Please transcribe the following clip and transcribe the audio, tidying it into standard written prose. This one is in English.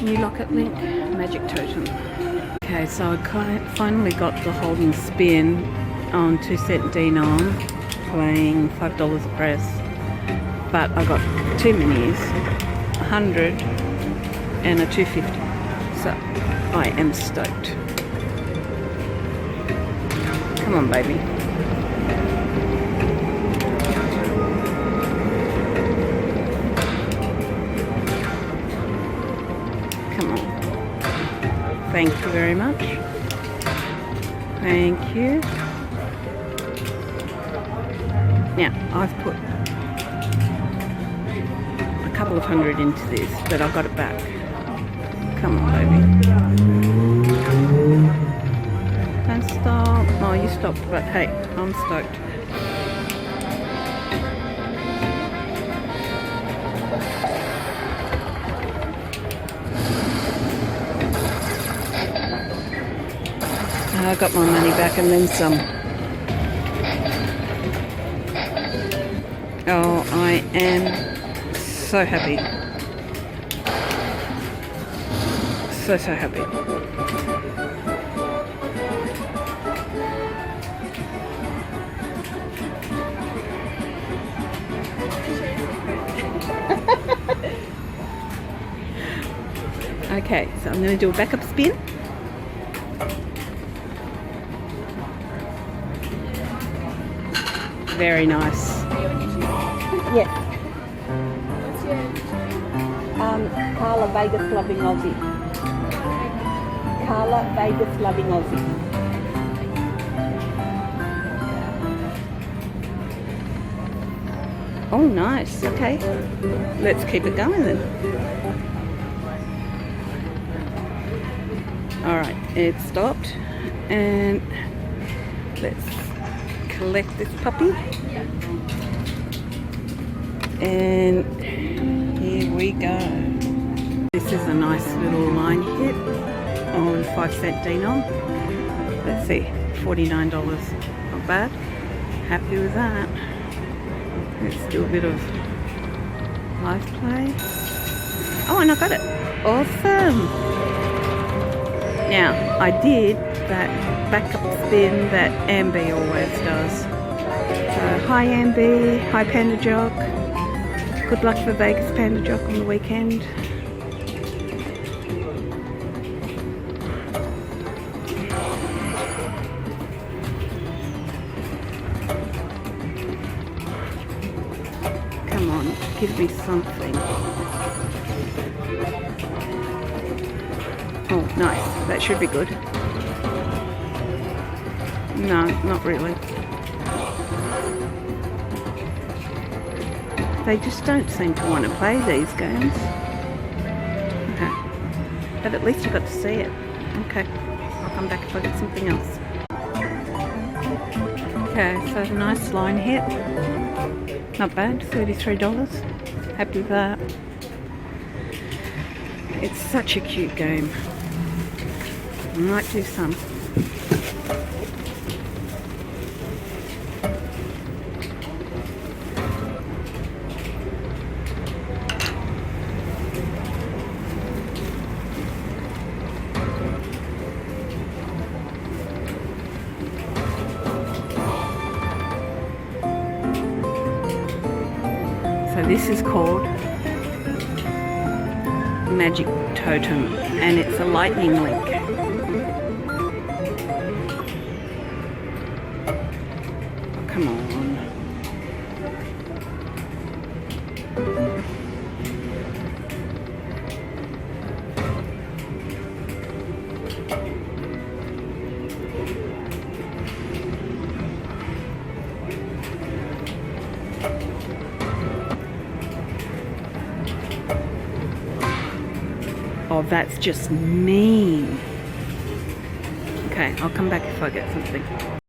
New locket link, magic totem. Okay, so I finally got the holding spin on 2-cent Denom, playing $5 a press. But I got two minis, 100 and a 250. So I am stoked. Come on, baby. Come on. Thank you very much. Thank you. Now, I've put a couple of hundred into this, but I got it back. Come on, baby. Don't stop. Oh, you stopped, but hey, I'm stoked. I got my money back and then some. Oh, I am so happy. So happy. Okay, so I'm going to do a backup spin. Very nice. Yes. What's your Carla Vegas Loving Aussie. Carla Vegas Loving Aussie. Oh, nice. Okay. Let's keep it going then. Alright, it stopped. And let's collect this puppy. And here we go. This is a nice little line hit on 5-cent Denom. Let's see, $49. Not bad. Happy with that. Let's do a bit of live play. Oh, and I got it. Awesome. Now, I did that backup spin that Ambi always does. Hi Ambi, hi Panda Jock. Good luck for Vegas Panda Jock on the weekend. Come on, give me something. Oh, nice. That should be good. No, not really. They just don't seem to want to play these games. Okay. But at least you got to see it. Okay. I'll come back if I get something else. Okay, so a nice line hit. Not bad, $33. Happy with that. It's such a cute game. I might do some. So this is called Magic Totem, and it's a lightning link. Come on. Oh, that's just mean. Okay, I'll come back if I get something.